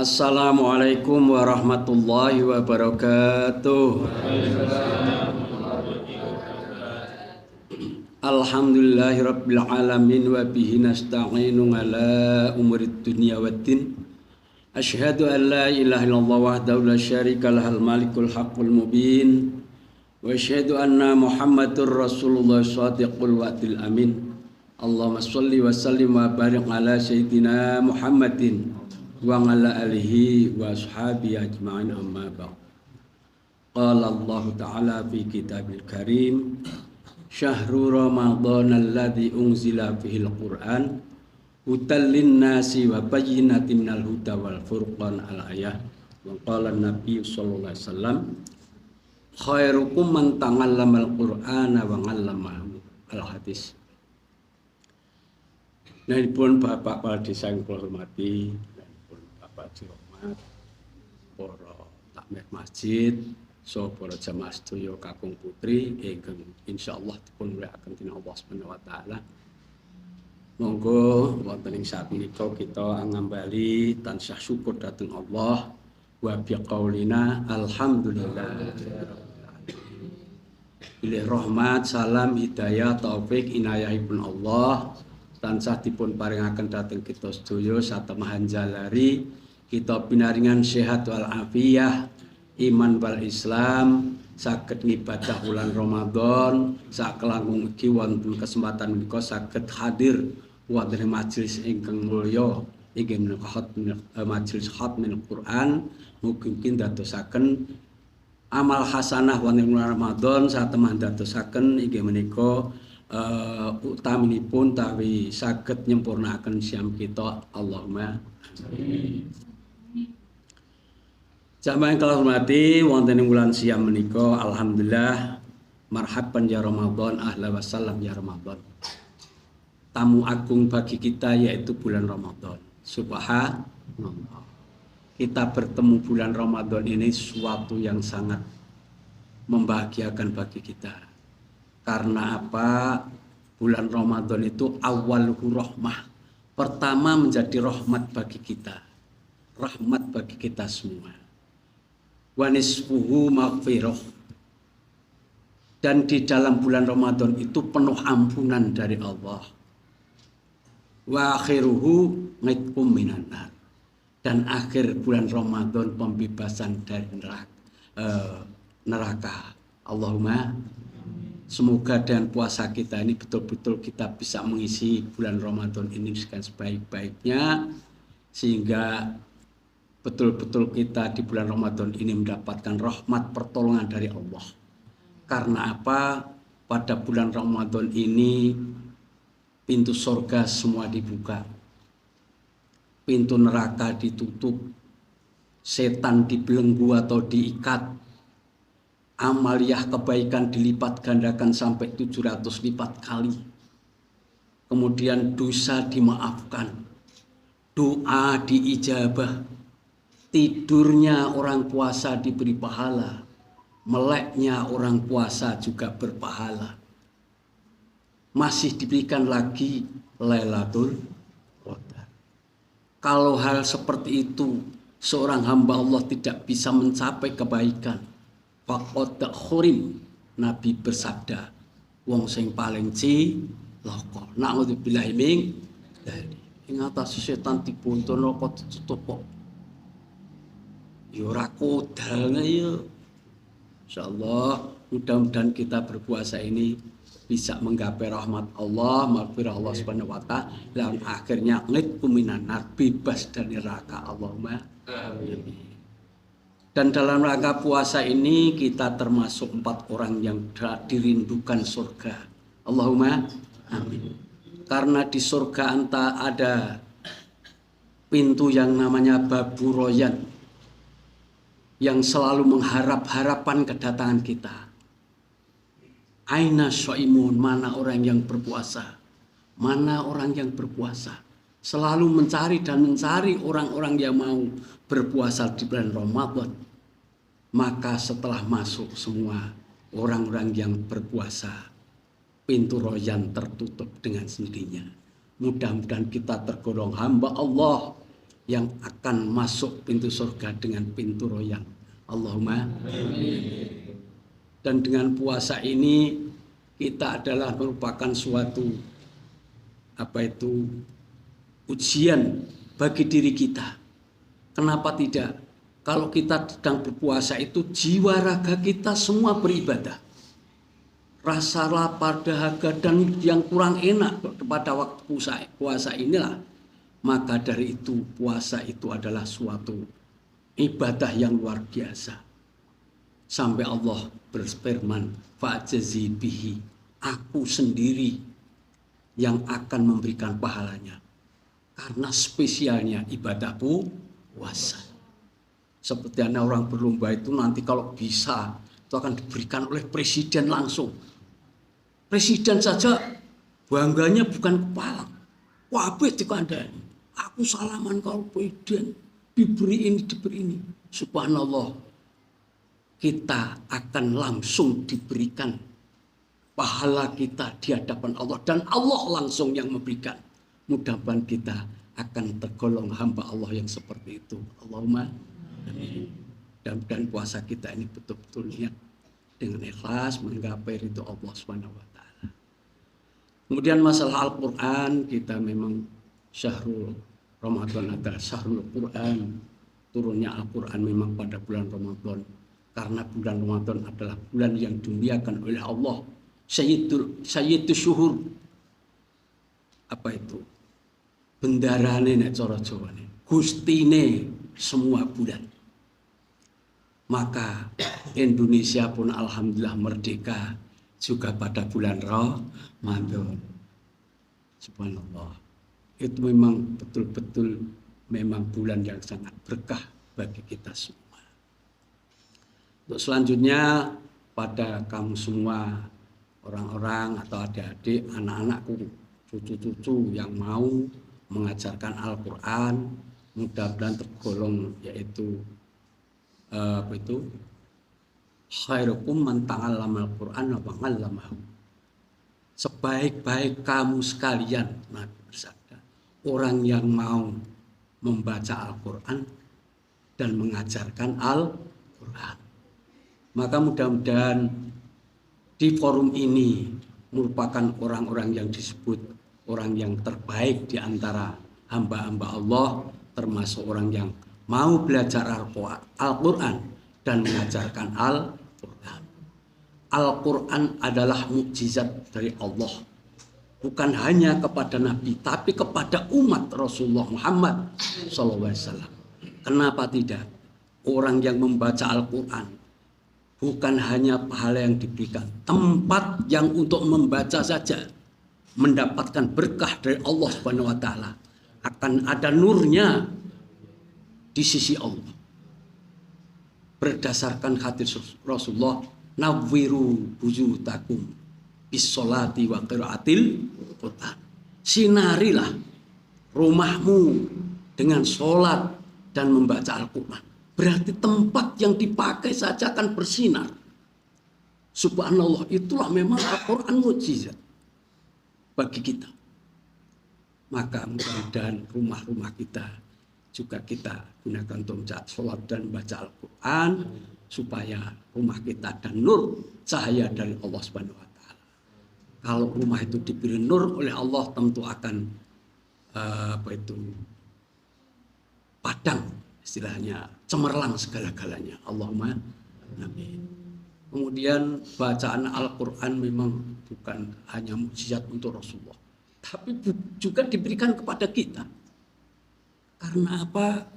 Assalamualaikum warahmatullahi wabarakatuh. Alhamdulillahirabbil alamin wa bihi nasta'inu ala umurid dunya waddin. Asyhadu an la ilaha illallah wahdahu la syarika lahul malikul haqqul mubin. Wa asyhadu anna Muhammadur Rasulullah shadiqul wa'dil amin. Allahumma shalli wa sallim wa barik ala sayyidina Muhammadin wa ala alihi wa ashabihi ajma'in, amma ba'd. Qala Allah Ta'ala fi kitabil karim, syahrul ramadhan alladzi unzila fihil Qur'an hudan linnasi wa bayyinatin minal huda wal furqan al-ayah. Wa qala Nabi sallallahu alaihi wasallam, khairukum man ta'allamal Qur'ana wa 'allamahu. Al-hadis. Nah, pun Bapak Kepala Desa yang kula hormati, Bapak Dirahmat, para takmir masjid, so para jamaah sedaya kakung putri, ingkang insyaallah dipun mulyakaken dening Allah Subhanahu wa taala. Monggo wonten ing saat menika kita ngambali tansah syukur dhateng Allah wa biqaulina alhamdulillah. Bilih rahmat, salam, hidayah, taufik, inayahipun Allah tansah dipun paringaken dhateng kita sedaya satemahan jalari kita pinaringan sehat wal afiyah, iman wal Islam, saged ngibadah bulan Ramadan, sakelangkung ugi wonten kesempatan menika saged hadir wonten majelis ingkang mulya inggih menika majelis khatmil Quran. Mugi-mugi ndadosaken amal hasanah wonten bulan Ramadan satemahan ndadosaken inggih menika utaminipun tawi saged nyempurnakaken siam kita. Allahumma amin. Jamaah yang kula hormati, wonten ing wulan siam menika alhamdulillah marhaban ya Ramadan, ahla wa salam ya Ramadan. Tamu agung bagi kita yaitu bulan Ramadan. Subhanallah. Kita bertemu bulan Ramadan ini suatu yang sangat membahagiakan bagi kita. Karena apa? Bulan Ramadan itu awalul rahmah. Pertama menjadi rahmat bagi kita. Rahmat bagi kita semua. Wa nisfuhu maghfirah. Dan di dalam bulan Ramadan itu penuh ampunan dari Allah. Wa akhiruhu ngitkum minan nar. Dan akhir bulan Ramadan pembebasan dari neraka. Allahumma, semoga dengan puasa kita ini betul-betul kita bisa mengisi bulan Ramadan ini dengan sebaik-baiknya, sehingga betul-betul kita di bulan Ramadan ini mendapatkan rahmat pertolongan dari Allah. Karena apa? Pada bulan Ramadan ini pintu surga semua dibuka, pintu neraka ditutup, setan dibelenggu atau diikat, amaliyah kebaikan dilipat gandakan sampai 700 lipat kali. Kemudian dosa dimaafkan, doa diijabah, tidurnya orang puasa diberi pahala, meleknya orang puasa juga berpahala. Masih diberikan lagi Lailatul Qadar. Kalau hal seperti itu seorang hamba Allah tidak bisa mencapai kebaikan, faqad khurim. Nabi bersabda, wong sing paling cilaka. Na'udzubillahi min dzalik. Ing atas setan dibuntun kok ditutup kok. Ya ora kodal ya. Insyaallah mudah-mudahan kita berpuasa ini bisa menggapai rahmat Allah, maghfirah Allah Subhanahu wa taala, dan akhirnya ngitkum minan nar, bebas dari neraka. Allahumma amin. Dan dalam rangka puasa ini kita termasuk 4 orang yang dirindukan surga. Allahumma amin. Karena di surga ada pintu yang namanya Babu Royan yang selalu mengharap-harapan kedatangan kita. Aina syaimun, mana orang yang berpuasa? Mana orang yang berpuasa? Selalu mencari orang-orang yang mau berpuasa di bulan Ramadan. Maka setelah masuk semua orang-orang yang berpuasa, pintu royan tertutup dengan sendirinya. Mudah-mudahan kita tergolong hamba Allah yang akan masuk pintu surga dengan pintu royal. Allahumma amin. Dan dengan puasa ini kita adalah merupakan suatu ujian bagi diri kita. Kenapa tidak? Kalau kita sedang berpuasa itu jiwa raga kita semua beribadah. Rasa lapar, dahaga dan yang kurang enak pada waktu puasa inilah. Maka dari itu puasa itu adalah suatu ibadah yang luar biasa. Sampai Allah berfirman, fa'jazi bihi, aku sendiri yang akan memberikan pahalanya. Karena spesialnya ibadah puasa. Seperti orang berlomba itu nanti kalau bisa itu akan diberikan oleh presiden langsung. Presiden saja bangganya bukan kepala. Wabih dikandani. Aku salaman kalau presiden, diberi ini. Subhanallah, kita akan langsung diberikan pahala kita di hadapan Allah. Dan Allah langsung yang memberikan. Mudah-mudahan kita akan tergolong hamba Allah yang seperti itu. Allahumma amin. Dan puasa kita ini betul-betul niat dengan ikhlas menggapai ridho Allah Subhanahu wa taala. Kemudian masalah Al-Qur'an, kita memang syahrul Ramadan adalah syahrul Quran. Turunnya Al-Qur'an memang pada bulan Ramadan. Karena bulan Ramadan adalah bulan yang dimuliakan oleh Allah. Sayyidus syuhur. Apa itu? Bendarane nek cara Jawane. Gustine semua bulan. Maka Indonesia pun alhamdulillah merdeka juga pada bulan Ramadan. Subhanallah. Itu memang betul-betul memang bulan yang sangat berkah bagi kita semua. Untuk selanjutnya pada kamu semua orang-orang atau adik-adik, anak-anakku, cucu-cucu yang mau mengajarkan Al-Quran, mudah-mudahan tergolong yaitu khairukum man ta'allama al-Qur'an wa 'allamahu. Sebaik-baik kamu sekalian, Nabi bersabda, orang yang mau membaca Al-Quran dan mengajarkan Al-Quran. Maka mudah-mudahan di forum ini merupakan orang-orang yang disebut orang yang terbaik di antara hamba-hamba Allah, termasuk orang yang mau belajar Al-Quran dan mengajarkan Al-Quran. Al-Quran adalah mukjizat dari Allah. Bukan hanya kepada Nabi, tapi kepada umat Rasulullah Muhammad SAW. Kenapa tidak? Orang yang membaca Al-Quran bukan hanya pahala yang diberikan, tempat yang untuk membaca saja mendapatkan berkah dari Allah Subhanahu wa taala. Akan ada nurnya di sisi Allah. Berdasarkan hadis Rasulullah, nawwiru buyutakum bis-sholati wa qiraatil Quran. Sinarilah rumahmu dengan sholat dan membaca Al-Quran. Berarti tempat yang dipakai saja akan bersinar. Subhanallah, itulah memang Al-Quran mukjizat bagi kita. Maka mudah-mudahan rumah-rumah kita juga kita gunakan untuk sholat dan baca Al-Quran, supaya rumah kita ada nur cahaya dari Allah Subhanahu wa taala. Kalau rumah itu diberi nur oleh Allah, tentu akan padang, istilahnya cemerlang segala-galanya. Allahumma amin. Kemudian bacaan Al-Quran memang bukan hanya mukjizat untuk Rasulullah, tapi juga diberikan kepada kita. Karena apa?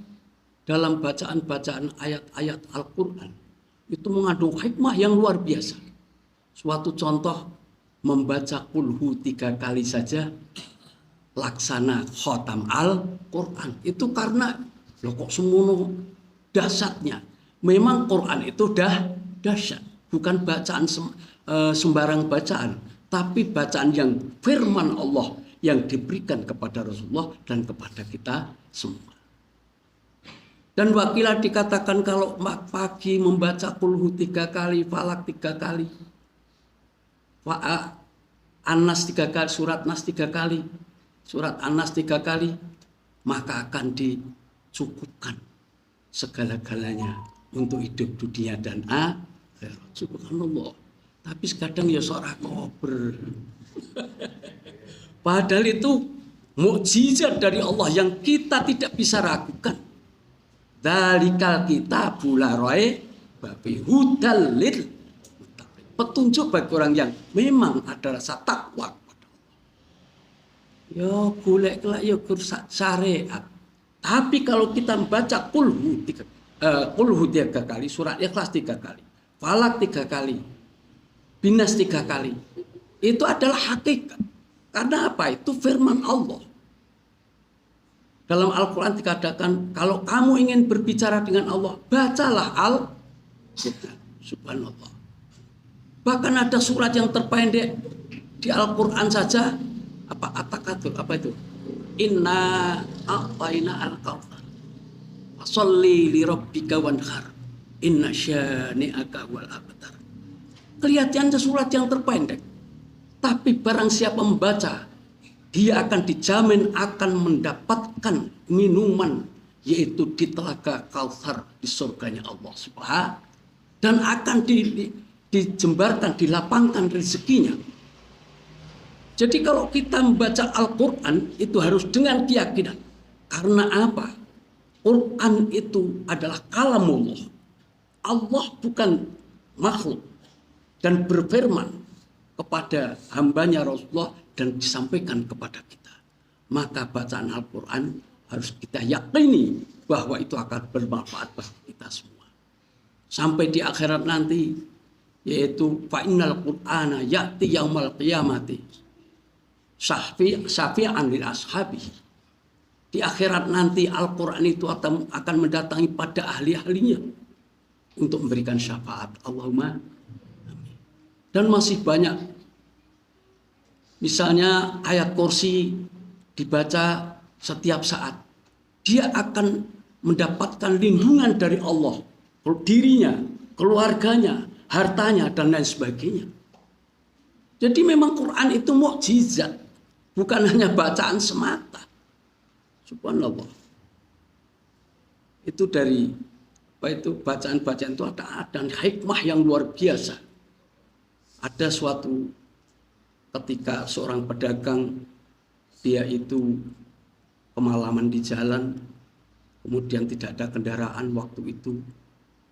Dalam bacaan-bacaan ayat-ayat Al-Quran itu mengandung hikmah yang luar biasa. Suatu contoh, membaca kulhu 3 kali saja laksana khotam Al-Quran. Itu karena loh kok semono dahsyatnya. Memang Quran itu dahsyat, bukan bacaan sembarang bacaan, tapi bacaan yang firman Allah yang diberikan kepada Rasulullah dan kepada kita semua. Dan wakilah dikatakan kalau pagi membaca kulhu 3 kali, falak 3 kali, An-Nas 3 kali, surat Nas 3 kali, surat An-Nas 3 kali, maka akan cukupkan segala-galanya untuk hidup dunia dan akhirat. Subhanallah. Tapi kadang ya seorang kober. Padahal itu mukjizat dari Allah yang kita tidak bisa ragukan. Dzalikal kitabul la raiba fihi hudal lil muttaqin. Petunjuk bagi orang yang memang ada rasa takwa kepada Allah. Ya golek kelak ya syariat. Tapi kalau kita membaca kulhu 3 kali, surat Ikhlas 3 kali, Falak 3 kali, Binas 3 kali, itu adalah hakikat. Karena apa? Itu firman Allah. Dalam Al-Quran dikatakan, kalau kamu ingin berbicara dengan Allah, bacalah Al-Quran. Subhanallah. Bahkan ada surat yang terpendek di Al-Quran saja, At-Takatsur, apa itu? Inna a'tayna al-kautsar fasholli li rabbika wanhar inna syani'aka wal abtar. Kelihatannya surat yang terpendek, tapi barang siapa membaca, dia akan dijamin akan mendapatkan minuman, yaitu di telaga Kautsar di surganya Allah Subhanahu, dan akan dijembarkan, dilapangkan rezekinya. Jadi kalau kita membaca Al-Quran itu harus dengan keyakinan. Karena apa? Quran itu adalah kalamullah. Allah bukan makhluk. Dan berfirman kepada hambanya Rasulullah dan disampaikan kepada kita. Maka bacaan Al-Quran harus kita yakini bahwa itu akan bermanfaat bagi kita semua. Sampai di akhirat nanti, yaitu fa'innal Qur'ana ya'ti yaumal qiyamati syafi'an lil ashabi. Di akhirat nanti Al-Quran itu akan mendatangi pada ahli-ahlinya untuk memberikan syafaat. Allahumma amin. Dan masih banyak. Misalnya ayat kursi dibaca setiap saat. Dia akan mendapatkan lindungan dari Allah. Dirinya, keluarganya, hartanya, dan lain sebagainya. Jadi memang Quran itu mukjizat. Bukan hanya bacaan semata. Subhanallah. Itu dari bacaan-bacaan itu ada hikmah yang luar biasa. Ada suatu ketika seorang pedagang, dia itu kemalaman di jalan, kemudian tidak ada kendaraan waktu itu.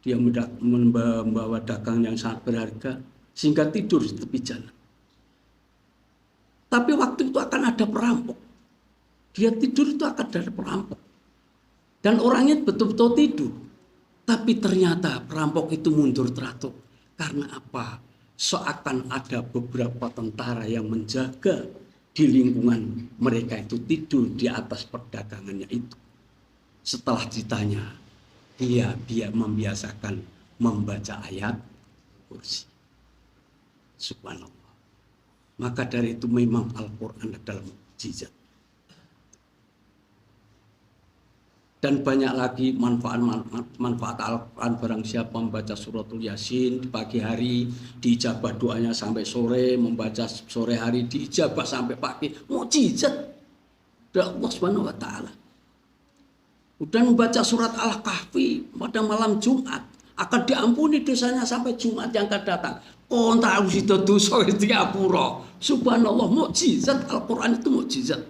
Dia membawa dagang yang sangat berharga sehingga tidur di tepi jalan. Tapi waktu itu akan ada perampok. Dia tidur itu akan ada perampok. Dan orangnya betul-betul tidur. Tapi ternyata perampok itu mundur teratur. Karena apa? Seakan ada beberapa tentara yang menjaga di lingkungan mereka itu tidur di atas perdagangannya itu. Setelah ditanya, dia membiasakan membaca ayat kursi. Subhanallah. Maka dari itu memang Al-Quran adalah mukjizat. Dan banyak lagi manfaat Al-Quran. Barang siapa membaca suratul Yasin di pagi hari, diijabah doanya sampai sore, membaca sore hari diijabah sampai pagi. Mukjizat dari Allah Subhanahu wa taala. Dan membaca surat Al-Kahfi pada malam Jumat akan diampuni dosanya sampai Jumat yang akan datang. Kon tahu sida dosa iki diapura. Subhanallah, mukjizat Al-Quran itu mukjizat.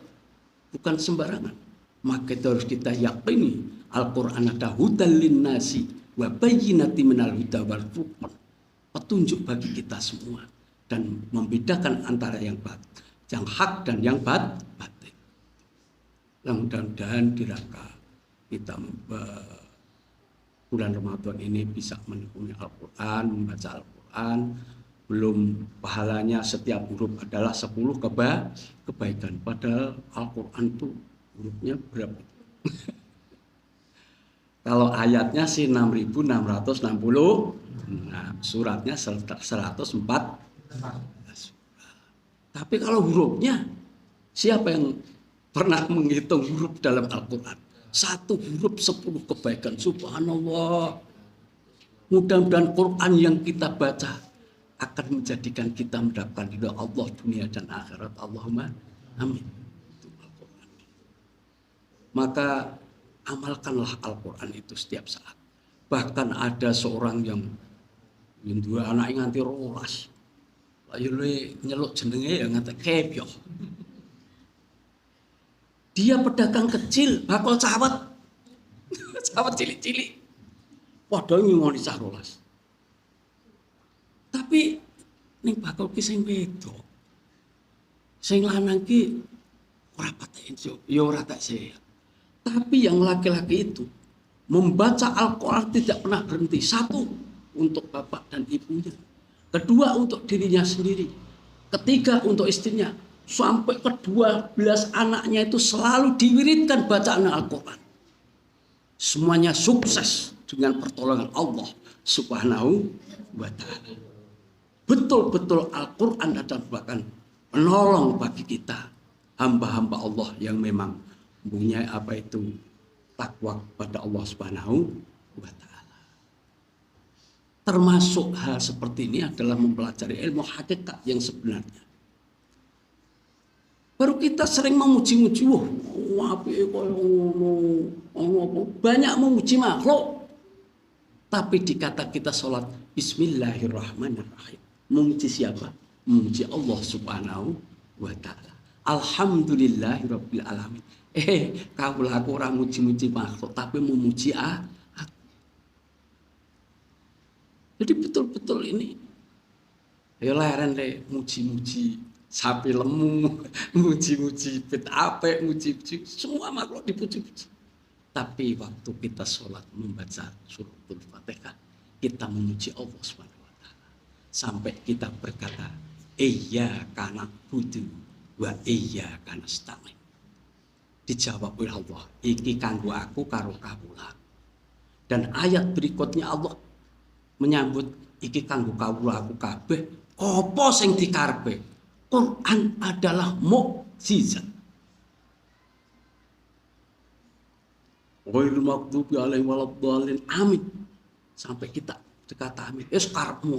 Bukan sembarangan. Maka itu harus kita yakini Al-Quran ada hudal linnasi wa bayyinati minal huda wal furqan. Petunjuk bagi kita semua dan membedakan antara yang hak dan yang batil. Mudah-mudahan diraka kita bulan Ramadan ini bisa menekuni Al-Quran, membaca Al-Quran. Belum pahalanya setiap huruf adalah 10 kebaikan. Padahal Al-Quran itu hurufnya berapa? Kalau ayatnya sih 6.660, nah, suratnya 104. Tapi kalau hurufnya, siapa yang pernah menghitung huruf dalam Al-Quran? 1 huruf 10 kebaikan. Subhanallah. Mudah-mudahan Quran yang kita baca akan menjadikan kita mendapatkan ridha Allah dunia dan akhirat. Allahumma amin. Maka amalkanlah Al-Quran itu setiap saat. Bahkan ada seorang yang dua anak nganti rolas. Lalu nyeluk jenenge ya ngata kepyo. Dia pedagang kecil, bakal cawet. Cawet cilik-cilik. Padha ngingoni cah rolas. Tapi ning bakal ki sing wedok. Sing lanang ki ora patek ya ora tak sehat. Tapi yang laki-laki itu membaca Al-Quran tidak pernah berhenti. Satu, untuk bapak dan ibunya. Kedua, untuk dirinya sendiri. Ketiga, untuk istrinya. Sampai ke-12 anaknya itu selalu diwiridkan bacaan Al-Quran. Semuanya sukses dengan pertolongan Allah Subhanahu wa ta'ala. Betul-betul Al-Quran adalah bahkan penolong bagi kita. Hamba-hamba Allah yang memang mempunyai takwa pada Allah Subhanahu wa ta'ala. Termasuk hal seperti ini adalah mempelajari ilmu hakikat yang sebenarnya. Baru kita sering memuji-muji, banyak memuji makhluk. Tapi dikata kita sholat Bismillahirrahmanirrahim. Memuji siapa? Memuji Allah Subhanahu wa ta'ala. Alhamdulillahirabbil alamin. Kaulah aku ora muji-muji makhluk tapi memuji aku. Jadi betul-betul ini ya leren le muji-muji sapi lemu, muji-muji pit apik, muji-muji semua makhluk dipuji-puji. Tapi waktu kita sholat membaca suratul Fatihah, kita memuji Allah Subhanahu wa taala. Sampai kita berkata, iyyaka na'budu wa iyyaka nasta'in. Dijawab oleh Allah, iki kanggo aku karo kawula. Dan ayat berikutnya Allah menyambut iki kanggo kawula aku kabeh. Apa sing dikarepe? Quran adalah mukjizat. Ghairil maghdubi alaihim waladdallin. Amin. Sampai kita berkata amin. Karepmu.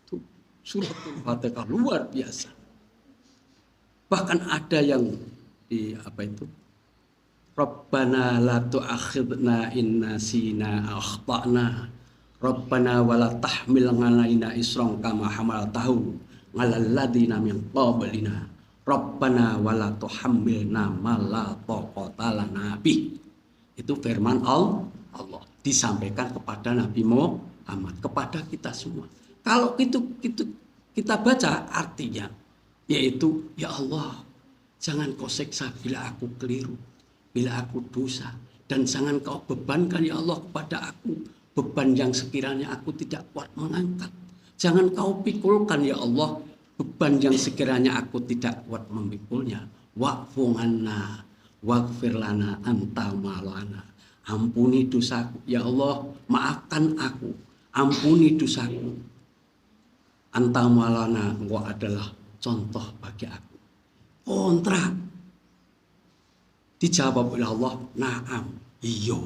Itu suratul Fatihah luar biasa. Bahkan ada yang di Rabbana la tu'akhidna in nasina akhtana. Rabbana wala tahmil 'alaina isran kama hamaltahu 'alal ladzina min qablina. Rabbana wala tuhammilna ma la taqata lana bih. Itu firman Allah disampaikan kepada Nabi Muhammad, kepada kita semua. Kalau itu kita baca artinya yaitu ya Allah, jangan kau siksa bila aku keliru, bila aku dosa. Dan jangan kau bebankan ya Allah kepada aku beban yang sekiranya aku tidak kuat mengangkat. Jangan kau pikulkan ya Allah beban yang sekiranya aku tidak kuat memikulnya. Wa'fu anna waghfir lana anta maulana. Ampuni dosaku ya Allah, maafkan aku, ampuni dosaku. Anta maulana, engkau adalah contoh bagi aku. Kontrak. Dijawab oleh Allah, na'am, iya.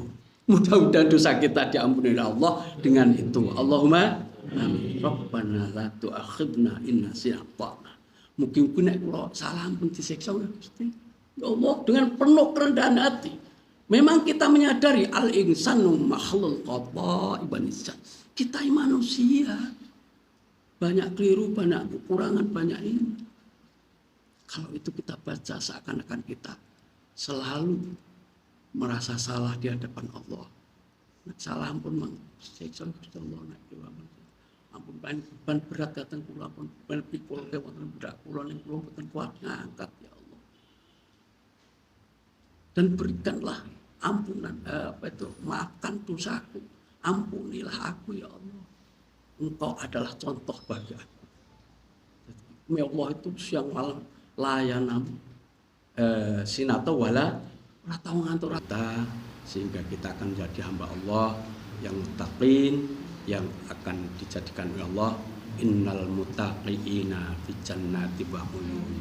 Mudah-mudahan dosa kita diampuni oleh Allah dengan itu. Allahumma amin. Rabbana la tu'akhidna in nasina akhtana. Mungkin nek kula salah pun disiksa Gusti. Ya Allah, dengan penuh kerendahan hati. Memang kita menyadari al-insanu makhlul khata ibn insan. Kita manusia. Banyak keliru, banyak kekurangan, banyak ini. Kalau itu kita baca seakan-akan kita selalu merasa salah di hadapan Allah. Salah pun siksa Gusti Allah nek ampun beban berat datang kula pun beban pikul ke wonten budak kula ning kula boten kuat ngangkat ya Allah. Dan berikanlah ampunan maafkan dosaku. Ampunilah aku ya Allah. Engkau adalah contoh bagi aku. Ya Allah itu siang malam layanam sinata wala tahu ngantuk rata, sehingga kita akan menjadi hamba Allah yang muttaqin, yang akan dijadikan oleh Allah innal muttaqiina fi jannati wa uyun.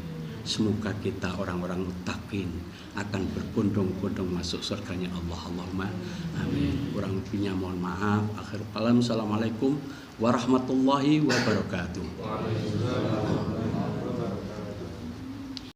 Semoga kita orang-orang muttaqin akan berbondong-bondong masuk surganya Allah. Allahumma amin. Kurang lebihnya mohon maaf. Akhir kalam. Assalamualaikum warahmatullahi wabarakatuh.